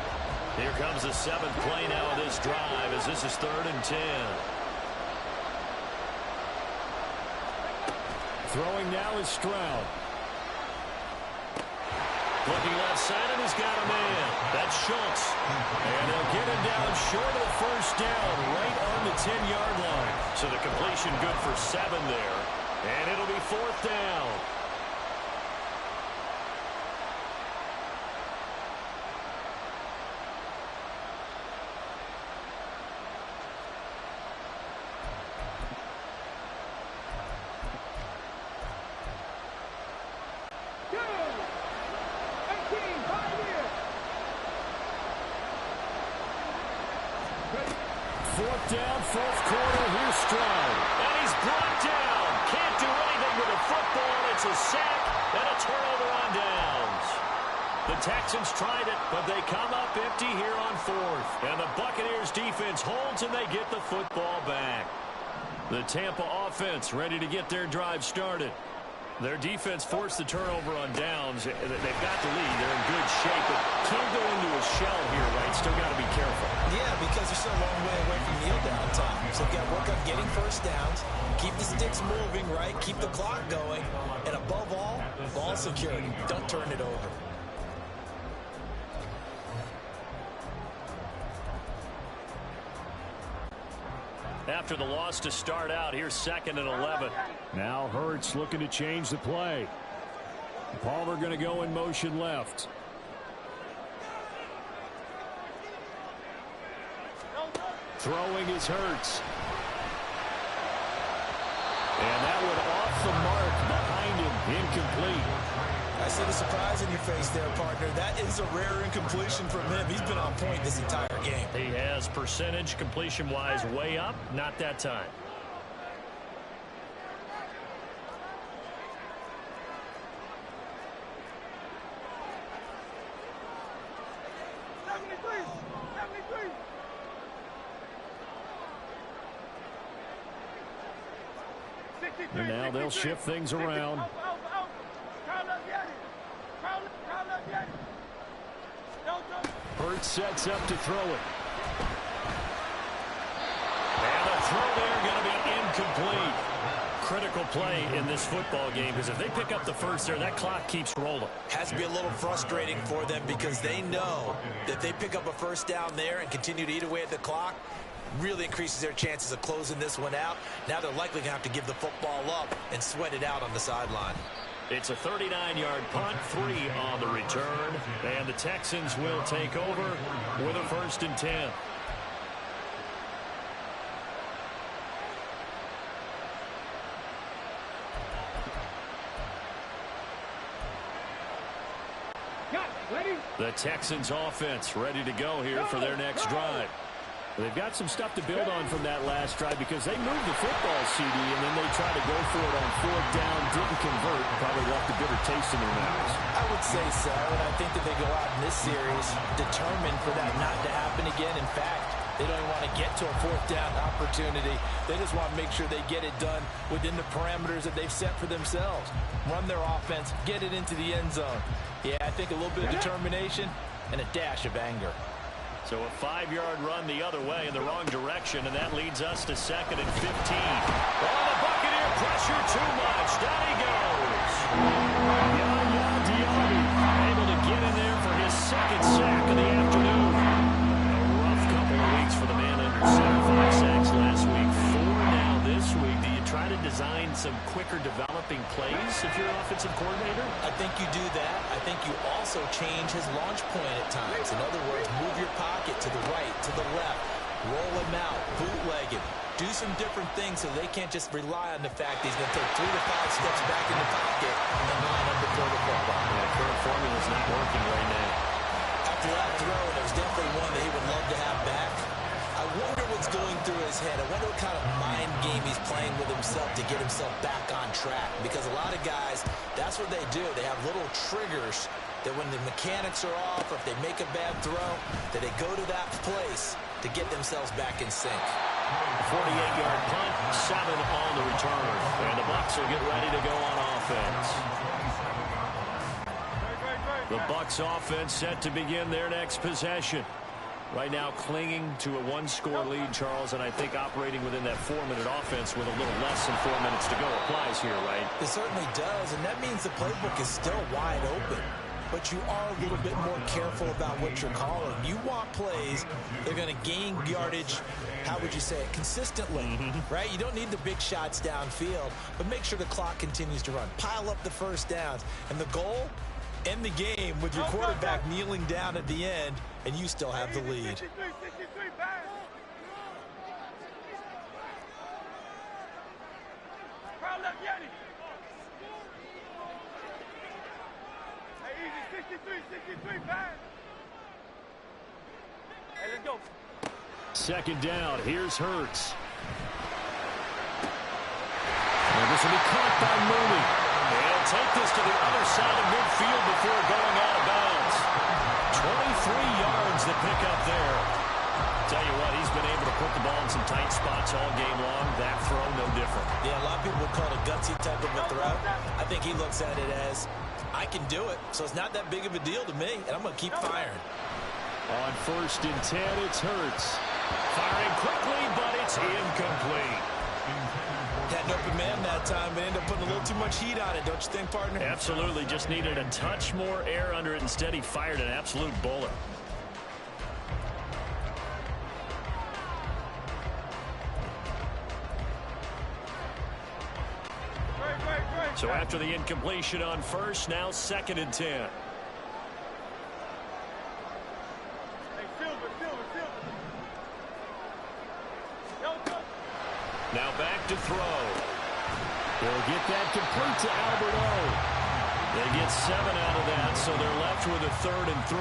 Here comes the 7th play now of this drive as this is 3rd and 10.
Throwing now is Stroud.
Looking left side, and he's got a man. That's Schultz. And they'll get him down short of the 1st down, right on the 10-yard line. So the completion good for 7 there. And it'll be 4th down.
Down, 4th quarter, here's Stroud.
And he's brought down. Can't do anything with the football. It's a sack and a turnover on downs. The Texans tried it, but they come up empty here on 4th. And the Buccaneers defense holds, and they get the football back. The Tampa offense ready to get their drive started. Their defense forced the turnover on downs. They've got the lead. They're in good shape, but can't go into a shell here, right? Still got to be careful.
Yeah, because they're still a long way away from kneel down time. So they've got to work on getting 1st downs, keep the sticks moving, right? Keep the clock going. And above all, ball security. Don't turn it over.
After the loss to start out, here's 2nd and 11.
Now Hurts looking to change the play. Palmer going to go in motion left. Throwing is Hurts. And that one off the mark behind him, incomplete.
I see the surprise in your face there, partner. That is a rare incompletion from him. He's been on point this entire game.
He has percentage completion-wise way up, not that time.
And now they'll shift things around. Hurts sets up to throw it.
And the throw there going to be incomplete. Critical play in this football game, because if they pick up the first there, that clock keeps rolling.
Has to be a little frustrating for them, because they know that they pick up a first down there and continue to eat away at the clock, really increases their chances of closing this one out. Now they're likely going to have to give the football up and sweat it out on the sideline.
It's a 39-yard punt, 3 on the return, and the Texans will take over with a 1st and 10. The Texans offense ready to go here for their next drive.
They've got some stuff to build on from that last drive, because they moved the football, CD, and then they tried to go for it on 4th down, didn't convert, probably left a bitter taste in their mouths.
I would say so, and I think that they go out in this series determined for that not to happen again. In fact, they don't even want to get to a 4th down opportunity. They just want to make sure they get it done within the parameters that they've set for themselves. Run their offense, get it into the end zone. Yeah, I think a little bit of determination and a dash of anger.
So a 5-yard run the other way in the wrong direction, and that leads us to 2nd and 15. Oh, the Buccaneer pressure too much. Down he goes. Yaya Diaby able to get in there for his 2nd sack of the afternoon. A rough couple of weeks for the man under center. 5 sacks last week, 4 now this week. Do you try to design some quicker developing plays if you're an offensive coordinator?
I think you do that. I think you also change his launch point at times. In other words, move your pocket to the right, to the left, roll him out, bootleg him. Do some different things so they can't just rely on the fact that he's going to take 3 to 5 steps back in the pocket and line up to throw the football.
The current formula is not working right now.
After that throw, there's definitely one that he would love to have back. I wonder what's going through his head. I wonder what kind of mind game he's playing with himself to get himself back on track. Because a lot of guys, that's what they do. They have little triggers that when the mechanics are off, or if they make a bad throw, that they go to that place to get themselves back in sync.
48-yard punt, 7 on the return. And the Bucs will get ready to go on offense. The Bucs offense set to begin their next possession. Right now clinging to a 1-score lead, Charles, and I think operating within that 4-minute offense with a little less than 4 minutes to go applies here, right?
It certainly does, and that means the playbook is still wide open. But you are a little bit more careful about what you're calling. You want plays that are going to gain yardage, how would you say it, consistently, right? You don't need the big shots downfield, but make sure the clock continues to run. Pile up the first downs, and the goal, end the game with your quarterback kneeling down at the end, and you still have the lead.
Second down. Here's Hurts. And this will be caught by Mooney.
They'll take this to the other side of midfield before going out of bounds. 23 yards to pick up there. Tell you what, he's been able to put the ball in some tight spots all game long. That throw, no different.
Yeah, a lot of people would call it a gutsy type of a throw. I think he looks at it as, I can do it, so it's not that big of a deal to me, and I'm going to keep firing.
On 1st and 10, it's Hurts.
Firing quickly, but it's incomplete.
Had an open man that time, but ended up putting a little too much heat on it, don't you think, partner?
Absolutely, just needed a touch more air under it. Instead, he fired an absolute bullet. So after the incompletion on 1st, now 2nd and 10. Now back to throw.
They'll get that complete to Albert O.
They get 7 out of that, so they're left with a 3rd and 3.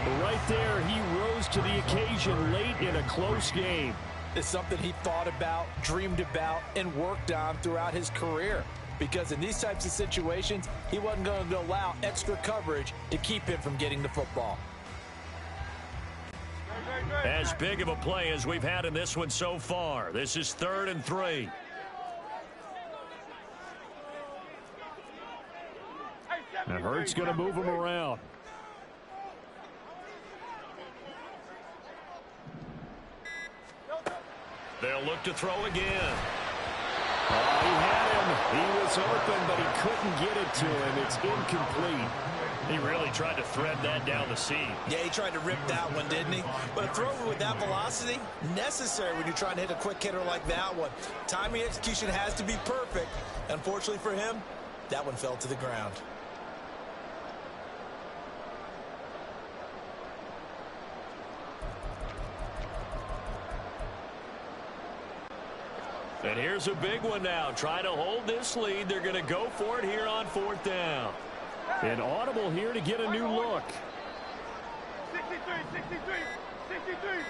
But right there, he rose to the occasion late in a close game.
It's something he thought about, dreamed about, and worked on throughout his career. Because in these types of situations, he wasn't going to allow extra coverage to keep him from getting the football.
As big of a play as we've had in this one so far. This is 3rd and 3.
Now Hurts going to move him around.
They'll look to throw again.
Oh, he had him. He was open, but he couldn't get it to him. It's incomplete.
He really tried to thread that down the seam.
Yeah, he tried to rip that one, didn't he? But a throw with that velocity, necessary when you're trying to hit a quick hitter like that one. Timing execution has to be perfect. Unfortunately for him, that one fell to the ground.
And here's a big one now. Trying to hold this lead. They're going to go for it here on 4th down.
An audible here to get a new look.
63, 63, 63.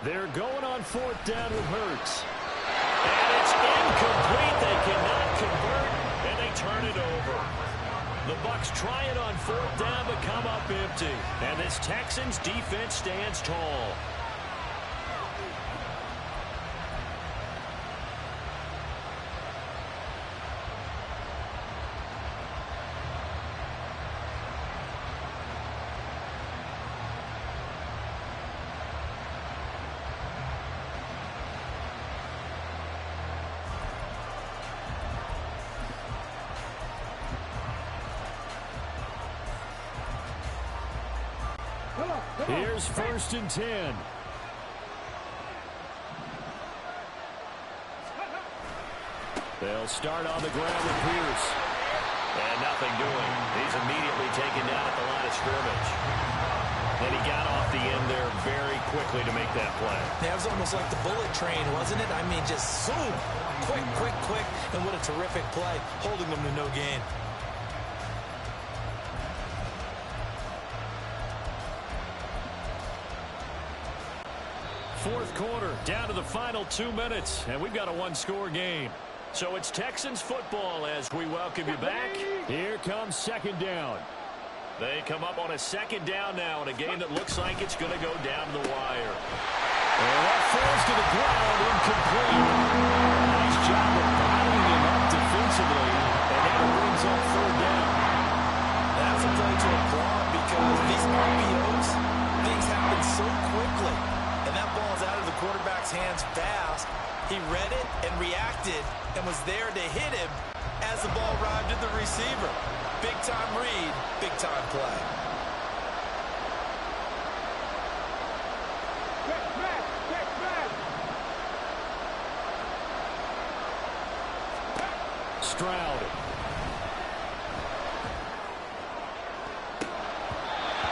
They're going on 4th down with Hurts.
And it's incomplete. They cannot convert, and they turn it over. The Bucs try it on 4th down, but come up empty. And this Texans defense stands tall.
Here's 1st and 10. They'll start on the ground with Pierce.
And nothing doing. He's immediately taken down at the line of scrimmage. And he got off the end there very quickly to make that play.
That was almost like the bullet train, wasn't it? I mean, just zoom. Quick, quick, quick. And what a terrific play, holding them to no gain.
Fourth quarter, down to the final 2 minutes, and we've got a one-score game. So it's Texans football as we welcome you back.
Here comes 2nd down.
They come up on a 2nd down now in a game that looks like it's going to go down to the wire.
And that falls to the ground, incomplete. Nice job of bottling him up defensively, and that brings up 3rd down.
That's a play to applaud because these RPOs, things happen so quickly. And that ball's out of the quarterback's hands fast. He read it and reacted and was there to hit him as the ball arrived at the receiver. Big-time read, big-time play.
Stroud.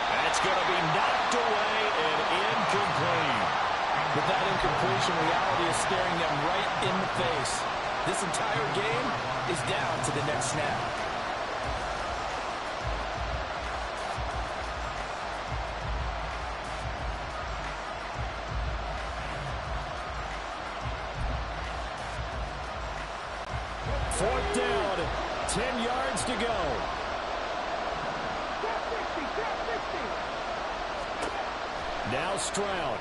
That's going to be knocked away and incomplete.
But that incompletion reality is staring them right in the face. This entire game is down to the next snap.
Fourth down, 10 yards to go. Now Stroud.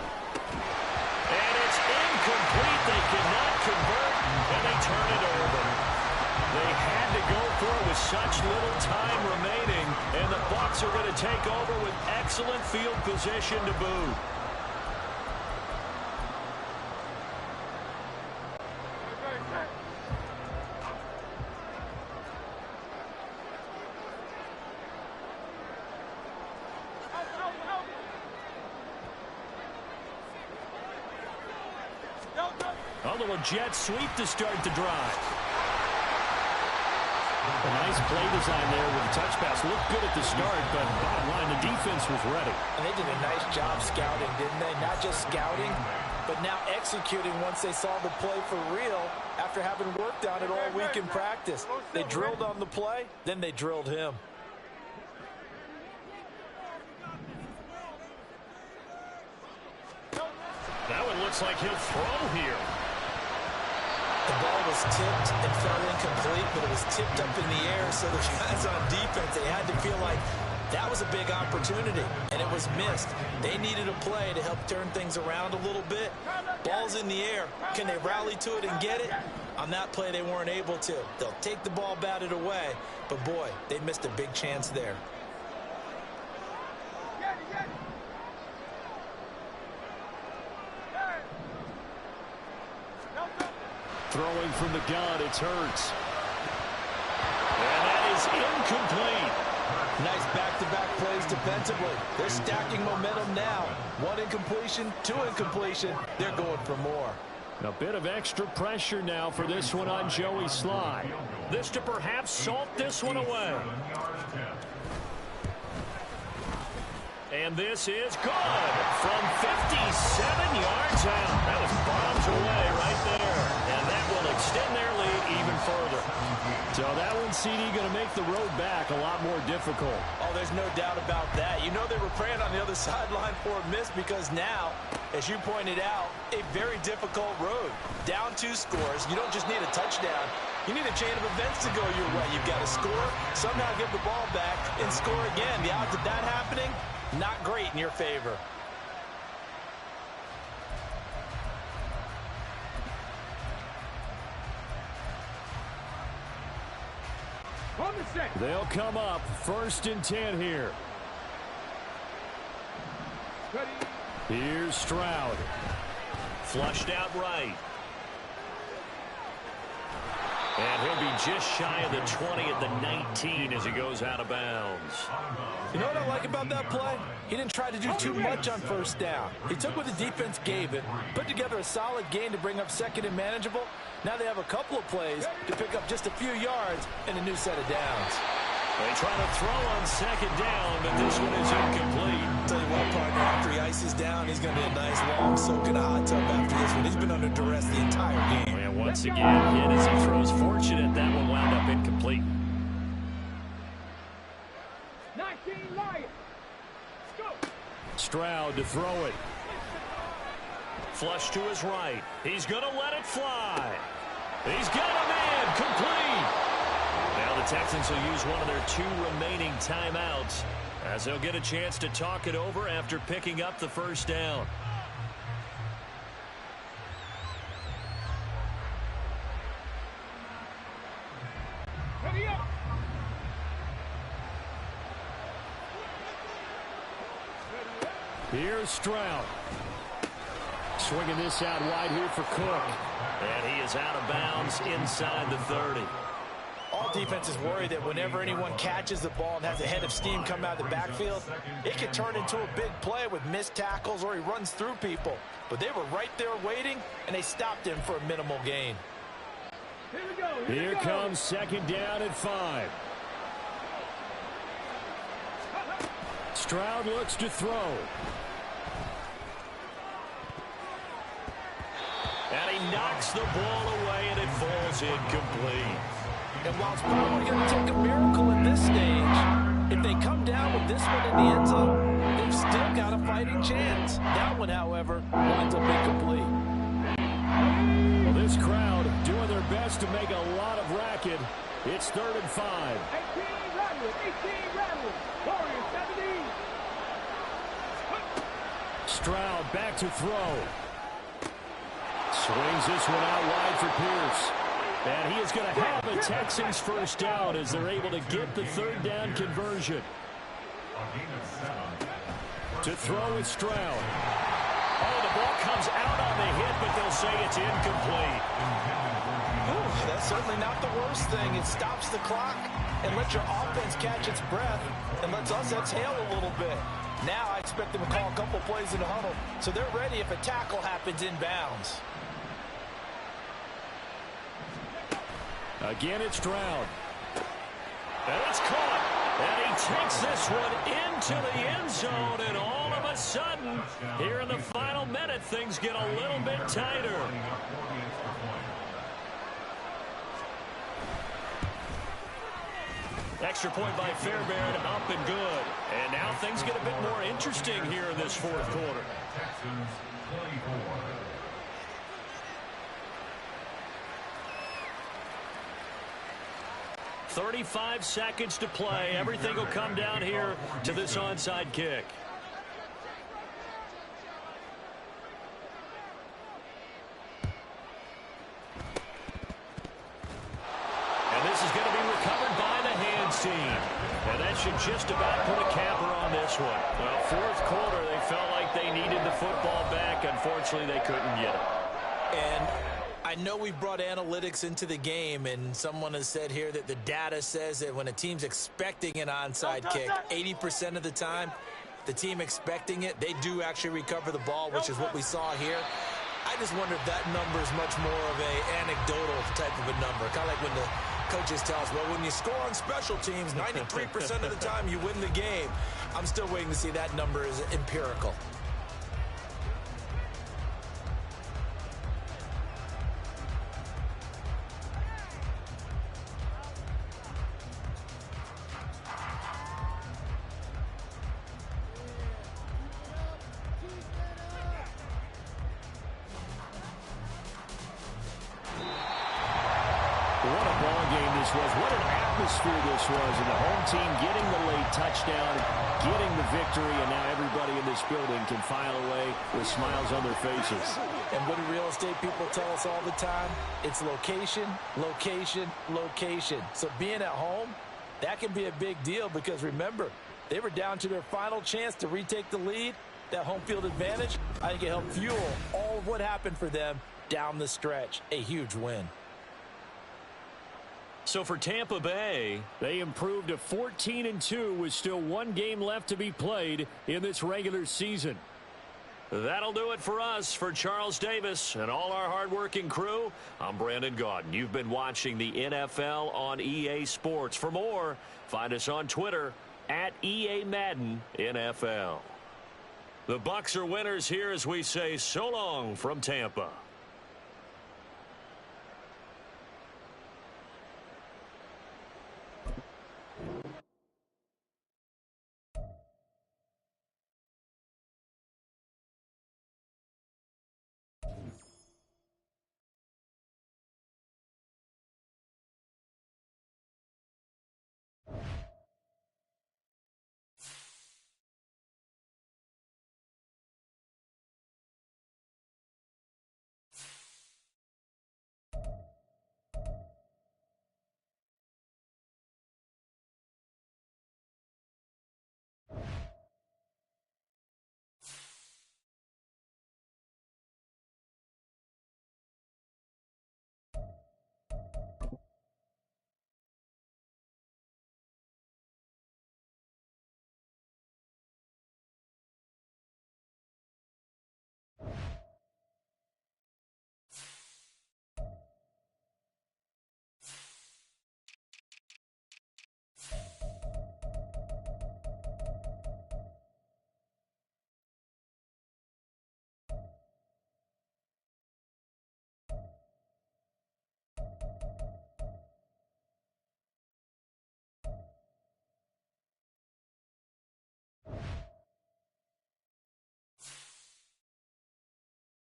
And it's incomplete. They cannot convert, and they turn it over. They had to go for it with such little time remaining, and the Bucs are going to take over with excellent field position to boot. A little jet sweep to start the drive.
A nice play design there with the touch pass. Looked good at the start, but bottom line, the defense was ready.
And they did a nice job scouting, didn't they? Not just scouting, but now executing once they saw the play for real after having worked on it all week in practice. They drilled on the play, then they drilled him.
That one looks like he'll throw here.
The ball was tipped and fell incomplete, but it was tipped up in the air, so the guys on defense, they had to feel like That was a big opportunity, and it was missed. They needed a play to help turn things around a little bit. Ball's in the air. Can they rally to it and get it? On that play, they weren't able to. They'll take the ball, bat it away. But, boy, they missed a big chance there.
Throwing from the gun, it's Hurts. And that is incomplete.
Nice back-to-back plays defensively. They're stacking momentum now. 1 incompletion, 2 incompletion. They're going for more.
A bit of extra pressure now for this one on Joey Sly.
This to perhaps salt this one away. And this is good from 57 yards out. That was bombs away right there. And that will extend their lead even further.
So that one, CD, going to make the road back a lot more difficult.
Oh, there's no doubt about that. You know they were praying on the other sideline for a miss because now, as you pointed out, a very difficult road. Down 2 scores. You don't just need a touchdown. You need a chain of events to go your way. You've got to score, somehow give the ball back, and score again. The odds of that happening, not great in your favor.
They'll come up 1st and 10 here. Here's Stroud.
Flushed out right. And he'll be just shy of the 20 at the 19 as he goes out of bounds.
You know what I like about that play? He didn't try to do too much on 1st down. He took what the defense gave it, put together a solid gain to bring up 2nd and manageable. Now they have a couple of plays to pick up just a few yards and a new set of downs.
They try to throw on 2nd down, but this one is incomplete.
Tell you what, partner, after he ices down, he's going to be a nice long soak in a hot tub after this one. He's been under duress the entire game.
And once again, hit as he throws. Fortunate that one wound up incomplete.
19 Lions. Go.
Stroud to throw it.
Flush to his right. He's going to let it fly. He's got a man complete. Now the Texans will use one of their 2 remaining timeouts as they'll get a chance to talk it over after picking up the 1st down.
Ready up.
Here's Stroud. Swinging this out wide here for Cook.
And he is out of bounds inside the 30.
All defenses worry that whenever anyone catches the ball and has a head of steam come out of the backfield, it can turn into a big play with missed tackles or he runs through people. But they were right there waiting, and they stopped him for a minimal gain.
Here we go.
Here comes 2nd down and 5. Stroud looks to throw.
And he knocks the ball away, and it falls incomplete.
And while it's probably going to take a miracle at this stage, if they come down with this one in the end zone, they've still got a fighting chance. That one, however, winds up incomplete.
Well, this crowd doing their best to make a lot of racket. It's 3rd and 5.
18 Rattlers. 18 Rattlers. Warriors 17.
Stroud back to throw. Swings this one out wide for Pierce. And he is going to have the Texans 1st down as they're able to get the 3rd down conversion. To throw with Stroud.
Oh, the ball comes out on the hit, but they'll say it's incomplete.
Ooh, that's certainly not the worst thing. It stops the clock and lets your offense catch its breath and lets us exhale a little bit. Now I expect them to call a couple plays in the huddle, so they're ready if a tackle happens inbounds.
Again, it's Stroud.
And it's caught. And he takes this one into the end zone. And all of a sudden, here in the final minute, things get a little bit tighter. Extra point by Fairbairn, up and good. And now things get a bit more interesting here in this 4th quarter.
Texans 24.
35 seconds to play. Everything will come down here to this onside kick. And this is going to be recovered by the hands team. And that should just about put a capper on this one. Well, fourth quarter, they felt like they needed the football back. Unfortunately, they couldn't get it.
And I know we brought analytics into the game, and someone has said here that the data says that when a team's expecting an onside kick, 80% of the time, the team expecting it, they do actually recover the ball, which is what we saw here. I just wonder if that number is much more of a anecdotal type of a number. Kind of like when the coaches tell us, well, when you score on special teams, 93% of the time you win the game. I'm still waiting to see that number is empirical.
What a ball game this was. What an atmosphere this was. And the home team getting the late touchdown, getting the victory, and now everybody in this building can file away with smiles on their faces.
And what do real estate people tell us all the time? It's location, location, location. So being at home, that can be a big deal because remember, they were down to their final chance to retake the lead. That home field advantage, I think it helped fuel all of what happened for them down the stretch. A huge win.
So for Tampa Bay,
They improved to 14-2 with still one game left to be played in this regular season.
that'll do it for us. For Charles Davis and all our hardworking crew, I'm Brandon Gaudin. You've been watching the NFL on EA Sports. For more, find us on Twitter at EA Madden NFL. The Bucs are winners here as we say so long from Tampa.